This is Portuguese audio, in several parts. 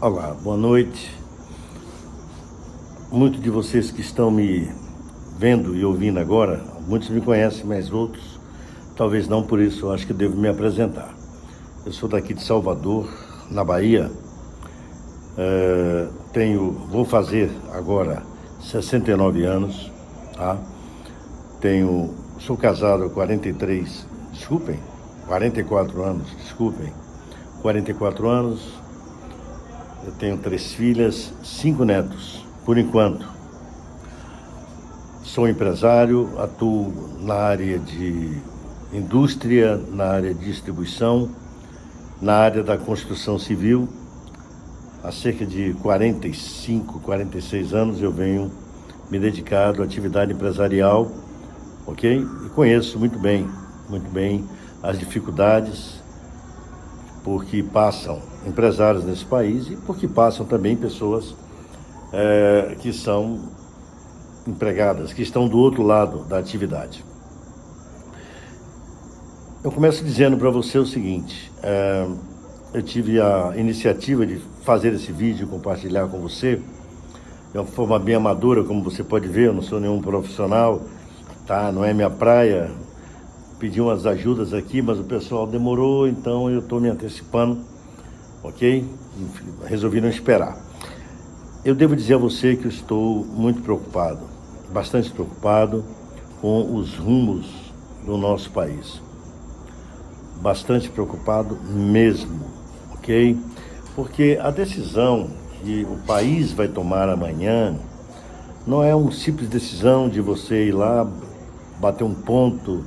Olá, boa noite. Muitos de vocês que estão me vendo e ouvindo agora, muitos me conhecem, mas outros talvez não, por isso eu acho que devo me apresentar. Eu sou daqui de Salvador, na Bahia. Vou fazer agora 69 anos, tá? Sou casado há 44 anos, 44 anos. Eu tenho 3 filhas, 5 netos, por enquanto. Sou empresário, atuo na área de indústria, na área de distribuição, na área da construção civil. Há cerca de 45, 46 anos eu venho me dedicado à atividade empresarial, ok? E conheço muito bem as dificuldades porque passam empresários nesse país e porque passam também pessoas que são empregadas, que estão do outro lado da atividade. Eu começo dizendo para você o seguinte: eu tive a iniciativa de fazer esse vídeo e compartilhar com você de uma forma bem amadora, como você pode ver. Eu não sou nenhum profissional, tá? Não é minha praia. Pedi umas ajudas aqui, mas o pessoal demorou, então eu estou me antecipando, ok? Resolvi não esperar. Eu devo dizer a você que eu estou muito preocupado, bastante preocupado com os rumos do nosso país. Bastante preocupado mesmo, ok? Porque a decisão que o país vai tomar amanhã não é uma simples decisão de você ir lá, bater um ponto,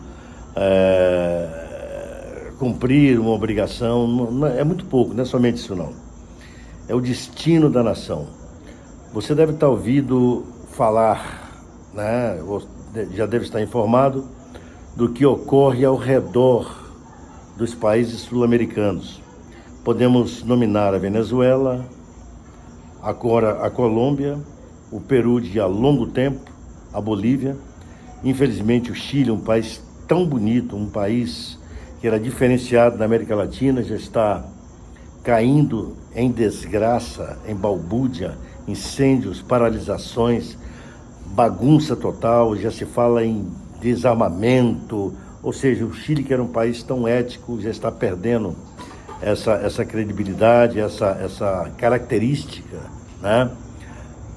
cumprir uma obrigação. Não, é muito pouco, não é somente isso não. É o destino da nação. Você deve estar ouvindo falar, né? Ou já deve estar informado do que ocorre ao redor dos países sul-americanos. Podemos nominar a Venezuela, agora a Colômbia, o Peru de há longo tempo, a Bolívia. Infelizmente o Chile, um país tão bonito, um país que era diferenciado na América Latina, já está caindo em desgraça, em balbúrdia, incêndios, paralisações, bagunça total. Já se fala em desarmamento, ou seja, o Chile, que era um país tão ético, já está perdendo essa credibilidade, essa característica, né?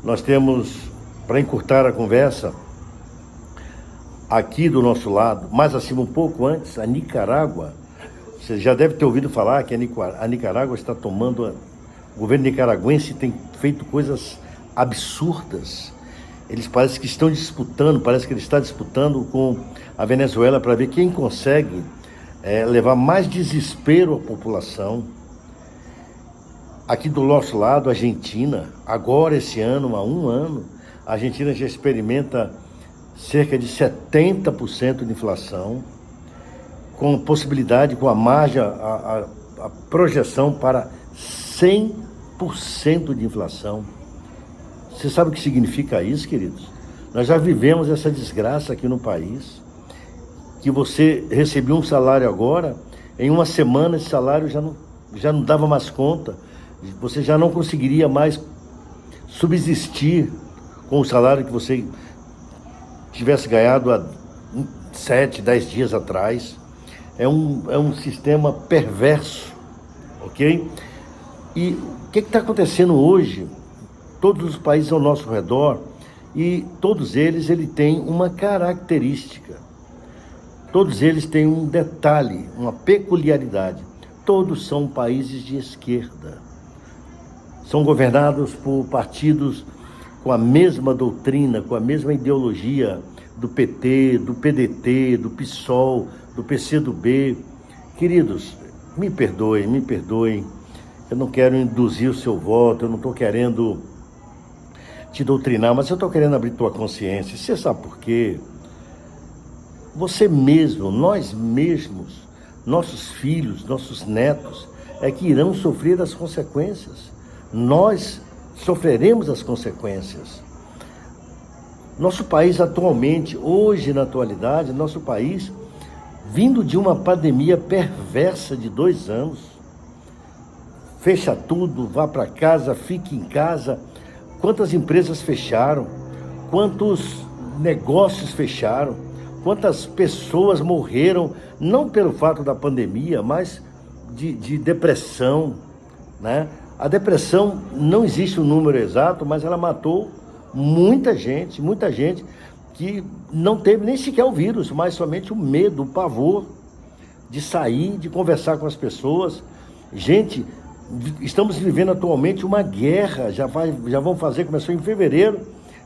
Nós temos, para encurtar a conversa, aqui do nosso lado, mais acima, um pouco antes, a Nicarágua. Você já deve ter ouvido falar que a Nicarágua está tomando... O governo nicaragüense tem feito coisas absurdas. Eles parecem que estão disputando, parece que ele está disputando com a Venezuela para ver quem consegue levar mais desespero à população. Aqui do nosso lado, a Argentina, agora esse ano, há um ano, a Argentina já experimenta cerca de 70% de inflação, com possibilidade, com a margem, a projeção para 100% de inflação. Você sabe o que significa isso, queridos? Nós já vivemos essa desgraça aqui no país, que você recebia um salário agora, em uma semana esse salário já não dava mais conta, você já não conseguiria mais subsistir com o salário que você tivesse ganhado há 7, 10 dias atrás. É um sistema perverso, ok? E o que está acontecendo hoje? Todos os países ao nosso redor, e todos eles têm uma característica. Todos eles têm um detalhe, uma peculiaridade. Todos são países de esquerda. São governados por partidos com a mesma doutrina, com a mesma ideologia do PT, do PDT, do PSOL, do PCdoB. Queridos, me perdoem. Eu não quero induzir o seu voto, eu não estou querendo te doutrinar, mas eu estou querendo abrir tua consciência. Você sabe por quê? Você mesmo, nós mesmos, nossos filhos, nossos netos, é que irão sofrer as consequências. Nós sofreremos as consequências. Nosso país atualmente, hoje na atualidade, nosso país, vindo de uma pandemia perversa de 2 anos, fecha tudo, vá para casa, fique em casa. Quantas empresas fecharam? Quantos negócios fecharam? Quantas pessoas morreram, não pelo fato da pandemia, mas de depressão, né? A depressão, não existe um número exato, mas ela matou muita gente que não teve nem sequer o vírus, mas somente o medo, o pavor de sair, de conversar com as pessoas. Gente, estamos vivendo atualmente uma guerra, começou em fevereiro,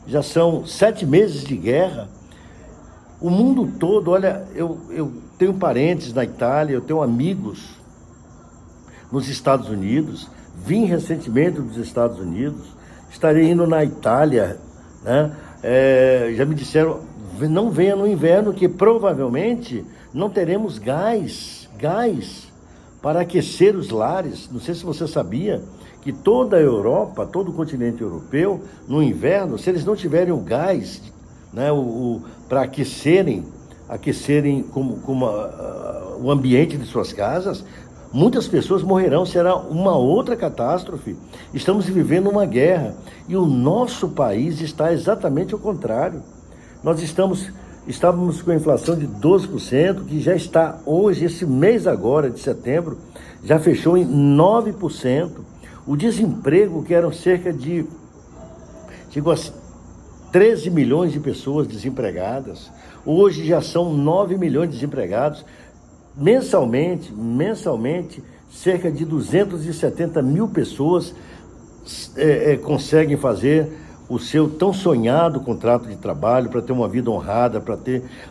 já são 7 meses de guerra. O mundo todo, olha, eu tenho parentes na Itália, eu tenho amigos nos Estados Unidos, vim recentemente dos Estados Unidos, estarei indo na Itália, né? Já me disseram, não venha no inverno, que provavelmente não teremos gás para aquecer os lares. Não sei se você sabia que toda a Europa, todo o continente europeu, no inverno, se eles não tiverem o gás, né, para aquecerem o ambiente de suas casas, muitas pessoas morrerão, será uma outra catástrofe. Estamos vivendo uma guerra e o nosso país está exatamente ao contrário. Nós estávamos com a inflação de 12%, que já está hoje, esse mês agora de setembro, já fechou em 9%. O desemprego, que eram chegou a 13 milhões de pessoas desempregadas, hoje já são 9 milhões de desempregados. Mensalmente, cerca de 270 mil pessoas conseguem fazer o seu tão sonhado contrato de trabalho para ter uma vida honrada,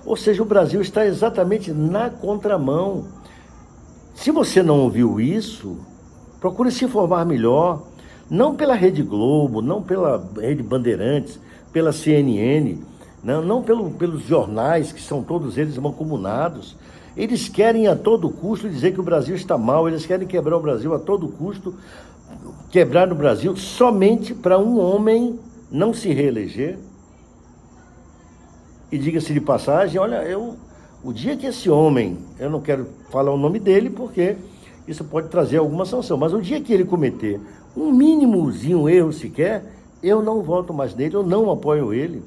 ou seja, o Brasil está exatamente na contramão. Se você não ouviu isso, procure se informar melhor, não pela Rede Globo, não pela Rede Bandeirantes, pela CNN, não pelos jornais, que são todos eles mancomunados. Eles querem a todo custo dizer que o Brasil está mal, eles querem quebrar o Brasil a todo custo, quebrar o Brasil somente para um homem não se reeleger. E diga-se de passagem, olha, o dia que esse homem, eu não quero falar o nome dele porque isso pode trazer alguma sanção, mas o dia que ele cometer um mínimozinho erro sequer, eu não voto mais nele, eu não apoio ele.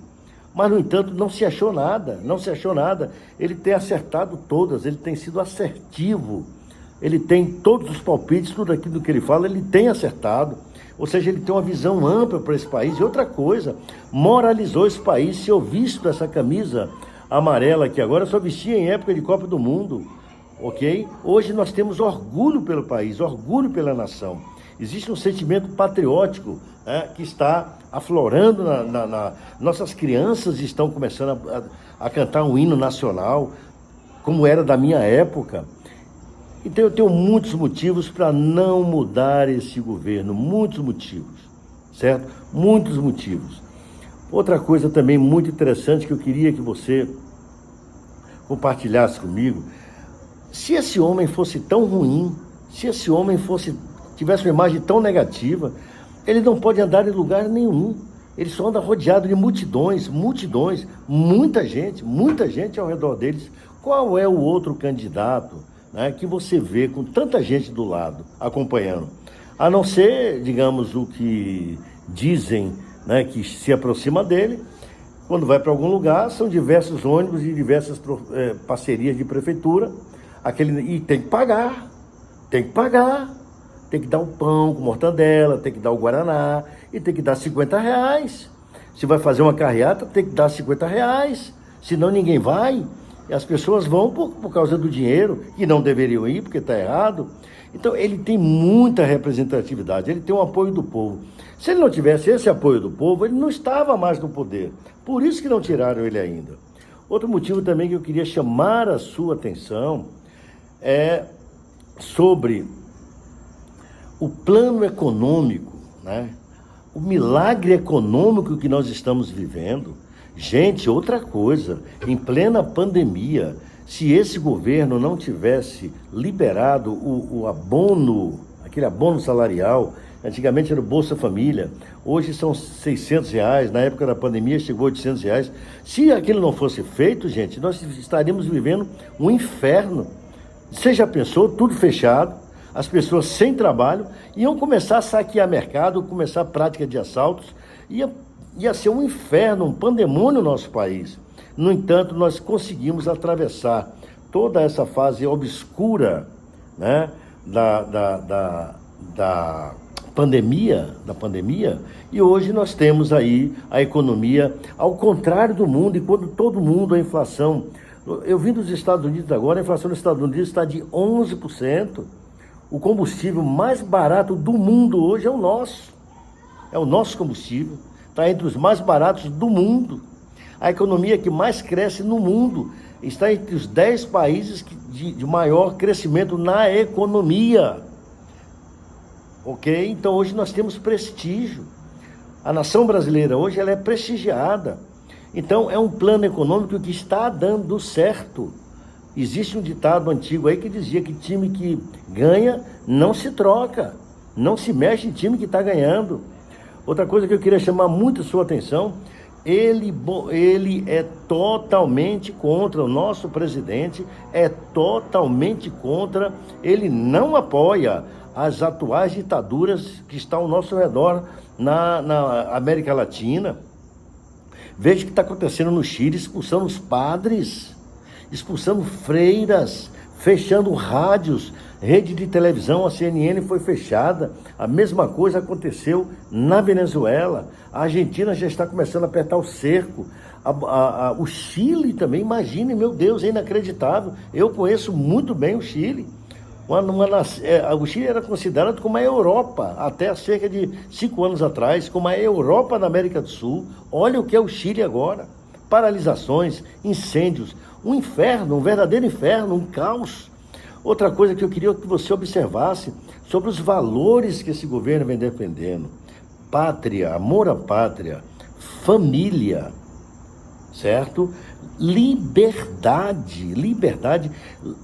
Mas, no entanto, não se achou nada. Ele tem acertado todas, ele tem sido assertivo, ele tem todos os palpites, tudo aquilo que ele fala, ele tem acertado. Ou seja, ele tem uma visão ampla para esse país. E outra coisa, moralizou esse país. Se eu visto essa camisa amarela aqui agora, eu só vestia em época de Copa do Mundo, ok? Hoje nós temos orgulho pelo país, orgulho pela nação. Existe um sentimento patriótico, que está aflorando nossas crianças estão começando a cantar um hino nacional, como era da minha época. Então eu tenho muitos motivos para não mudar esse governo, muitos motivos, certo? Muitos motivos. Outra coisa também muito interessante que eu queria que você compartilhasse comigo, se esse homem fosse tão ruim, se esse homem tivesse uma imagem tão negativa, ele não pode andar em lugar nenhum. Ele só anda rodeado de multidões, muita gente ao redor deles. Qual é o outro candidato, né, que você vê com tanta gente do lado, acompanhando? A não ser, digamos, o que dizem, né, que se aproxima dele, quando vai para algum lugar, são diversos ônibus e diversas parcerias de prefeitura, e tem que pagar. Tem que dar o pão com mortadela, tem que dar o guaraná e tem que dar R$50. Se vai fazer uma carreata, tem que dar R$50. Senão ninguém vai. E as pessoas vão por causa do dinheiro, que não deveriam ir, porque está errado. Então, ele tem muita representatividade, ele tem o apoio do povo. Se ele não tivesse esse apoio do povo, ele não estava mais no poder. Por isso que não tiraram ele ainda. Outro motivo também que eu queria chamar a sua atenção é sobre o plano econômico, né? O milagre econômico que nós estamos vivendo. Gente, outra coisa, em plena pandemia, se esse governo não tivesse liberado o abono, aquele abono salarial, antigamente era o Bolsa Família, hoje são R$600, na época da pandemia chegou a R$800. Se aquilo não fosse feito, gente, nós estaríamos vivendo um inferno. Você já pensou, tudo fechado, as pessoas sem trabalho iam começar a saquear mercado, começar a prática de assaltos, ia ser um inferno, um pandemônio no nosso país. No entanto, nós conseguimos atravessar toda essa fase obscura, né, da pandemia, e hoje nós temos aí a economia ao contrário do mundo, e quando todo mundo, a inflação, eu vim dos Estados Unidos agora, a inflação nos Estados Unidos está de 11%, o combustível mais barato do mundo hoje é o nosso combustível, está entre os mais baratos do mundo, a economia que mais cresce no mundo, está entre os 10 países de maior crescimento na economia. Ok? Então hoje nós temos prestígio. A nação brasileira hoje ela é prestigiada. Então é um plano econômico que está dando certo. Existe um ditado antigo aí que dizia que time que ganha não se troca. Não se mexe em time que está ganhando. Outra coisa que eu queria chamar muito a sua atenção, ele é totalmente contra, o nosso presidente é totalmente contra, ele não apoia as atuais ditaduras que estão ao nosso redor na América Latina. Veja o que está acontecendo no Chile, expulsando os padres, expulsando freiras, fechando rádios, rede de televisão, a CNN foi fechada. A mesma coisa aconteceu na Venezuela. A Argentina já está começando a apertar o cerco. O Chile também, imagine, meu Deus, é inacreditável. Eu conheço muito bem o Chile. O Chile era considerado como a Europa, até cerca de 5 anos atrás, como a Europa da América do Sul. Olha o que é o Chile agora. Paralisações, incêndios, um inferno, um verdadeiro inferno, um caos. Outra coisa que eu queria que você observasse sobre os valores que esse governo vem defendendo. Pátria, amor à pátria, família, certo? Liberdade,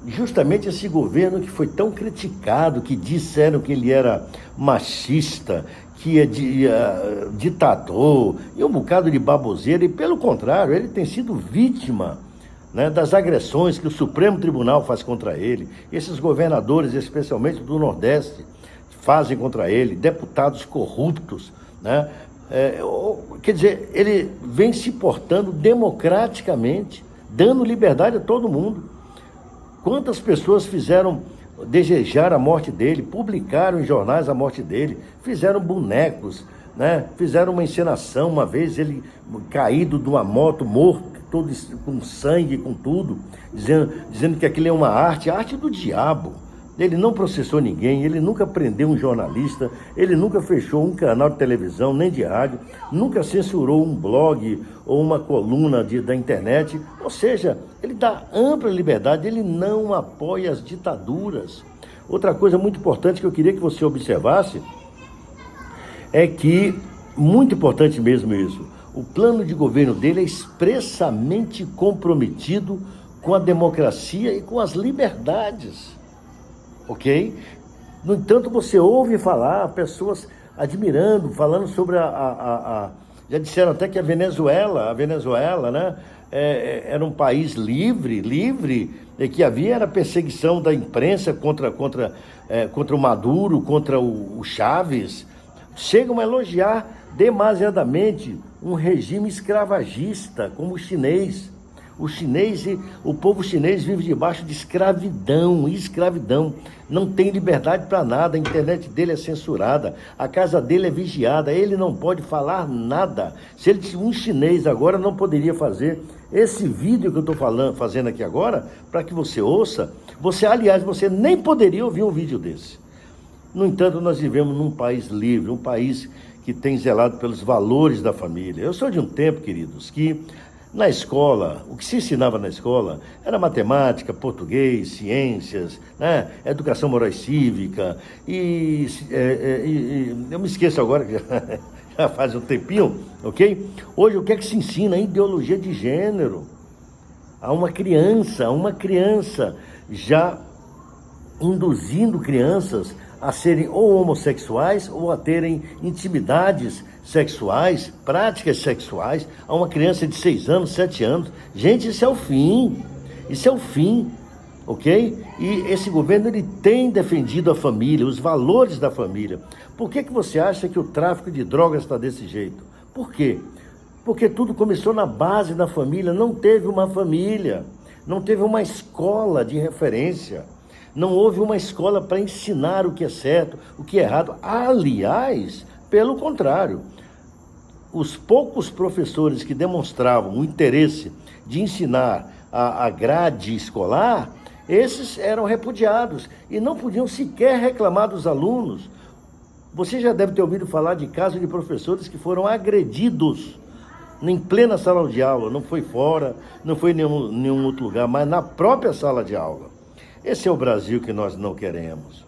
justamente esse governo que foi tão criticado, que disseram que ele era machista, que é ditador, e um bocado de baboseira, e pelo contrário, ele tem sido vítima, né, das agressões que o Supremo Tribunal faz contra ele, esses governadores, especialmente do Nordeste, fazem contra ele, deputados corruptos, né? Quer dizer, ele vem se portando democraticamente, dando liberdade a todo mundo. Quantas pessoas fizeram desejar a morte dele, publicaram em jornais a morte dele, fizeram bonecos, né? Fizeram uma encenação, uma vez ele caído de uma moto, morto, todo com sangue, com tudo, dizendo que aquilo é uma arte, a arte do diabo. Ele não processou ninguém, ele nunca prendeu um jornalista, ele nunca fechou um canal de televisão, nem de rádio, nunca censurou um blog ou uma coluna da internet. Ou seja, ele dá ampla liberdade, ele não apoia as ditaduras. Outra coisa muito importante que eu queria que você observasse é que, muito importante mesmo isso, o plano de governo dele é expressamente comprometido com a democracia e com as liberdades. Ok? No entanto, você ouve falar, pessoas admirando, falando sobre já disseram até que a Venezuela, né, era um país livre, e que era perseguição da imprensa contra o Maduro, contra o Chávez. Chegam a elogiar demasiadamente um regime escravagista, como o chinês. O povo chinês vive debaixo de escravidão, não tem liberdade para nada, a internet dele é censurada, a casa dele é vigiada, ele não pode falar nada. Se ele um chinês agora não poderia fazer esse vídeo que eu estou fazendo aqui agora, para que você ouça, aliás, você nem poderia ouvir um vídeo desse. No entanto, nós vivemos num país livre, um país que tem zelado pelos valores da família. Eu sou de um tempo, queridos, que na escola, o que se ensinava na escola era matemática, português, ciências, né? Educação moral e cívica, e eu me esqueço agora, que já faz um tempinho, ok? Hoje o que é que se ensina? Ideologia de gênero. A uma criança já induzindo crianças a serem ou homossexuais ou a terem intimidades sexuais, práticas sexuais, a uma criança de 6 anos, 7 anos. Gente, isso é o fim. ok? E esse governo, ele tem defendido a família, os valores da família. Por que você acha que o tráfico de drogas está desse jeito? Por quê? Porque tudo começou na base da família, não teve uma família, não teve uma escola de referência, não houve uma escola para ensinar o que é certo, o que é errado. Aliás, pelo contrário, os poucos professores que demonstravam o interesse de ensinar a grade escolar, esses eram repudiados e não podiam sequer reclamar dos alunos. Você já deve ter ouvido falar de casos de professores que foram agredidos em plena sala de aula, não foi fora, não foi em nenhum outro lugar, mas na própria sala de aula. Esse é o Brasil que nós não queremos,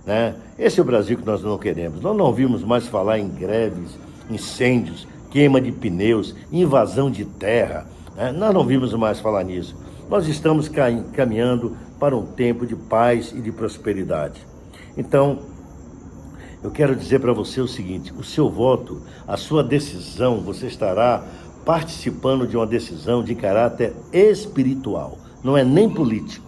né? Esse é o Brasil que nós não queremos. Nós não ouvimos mais falar em greves, incêndios, queima de pneus, invasão de terra, né? Nós não vimos mais falar nisso. Nós estamos caminhando para um tempo de paz e de prosperidade. Então, eu quero dizer para você o seguinte: o seu voto, a sua decisão, você estará participando de uma decisão de caráter espiritual, não é nem político.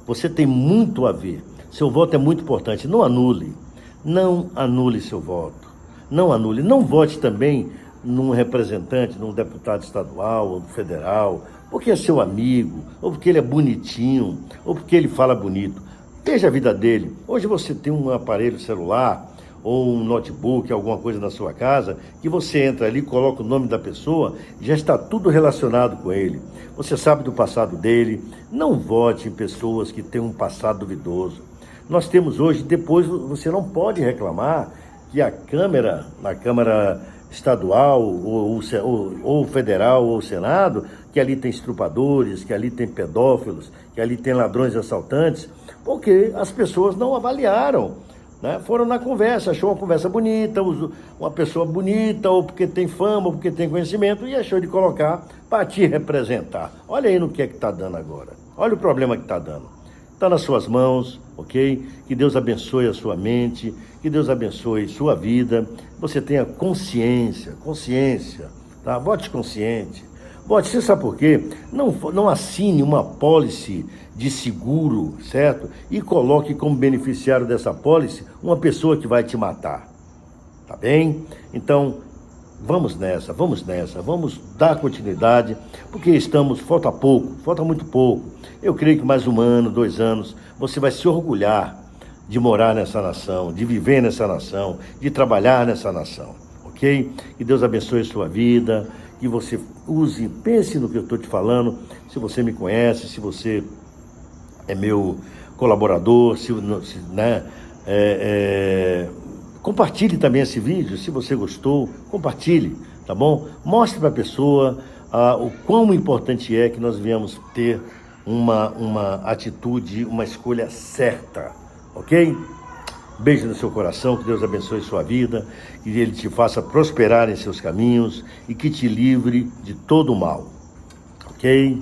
Você tem muito a ver, seu voto é muito importante. Não anule seu voto, não anule, não vote também num representante, num deputado estadual ou federal, porque é seu amigo, ou porque ele é bonitinho, ou porque ele fala bonito. Veja a vida dele. Hoje você tem um aparelho celular, ou um notebook, alguma coisa na sua casa, que você entra ali, coloca o nome da pessoa, já está tudo relacionado com ele. Você sabe do passado dele. Não vote em pessoas que têm um passado duvidoso. Nós temos hoje, depois você não pode reclamar que a Câmara estadual, ou federal, ou Senado, que ali tem estrupadores, que ali tem pedófilos, que ali tem ladrões e assaltantes, porque as pessoas não avaliaram, né? Foram na conversa, achou uma conversa bonita, uma pessoa bonita, ou porque tem fama, ou porque tem conhecimento, e achou de colocar para te representar. Olha aí no que é que está dando agora. Olha o problema que está dando. Está nas suas mãos, ok? Que Deus abençoe a sua mente, que Deus abençoe sua vida. Você tenha consciência, tá? Vote consciente. Vote, você sabe por quê? Não assine uma apólice de seguro, certo? E coloque como beneficiário dessa apólice uma pessoa que vai te matar, tá bem? Então, vamos nessa, vamos dar continuidade, porque falta muito pouco. Eu creio que mais 1 ano, 2 anos, você vai se orgulhar de morar nessa nação, de viver nessa nação, de trabalhar nessa nação, ok? Que Deus abençoe a sua vida, que você pense no que eu estou te falando, se você me conhece, se você é meu colaborador, compartilhe também esse vídeo, se você gostou, compartilhe, tá bom? Mostre para a pessoa o quão importante é que nós venhamos ter uma atitude, uma escolha certa, ok? Beijo no seu coração, que Deus abençoe sua vida, que Ele te faça prosperar em seus caminhos e que te livre de todo o mal, ok?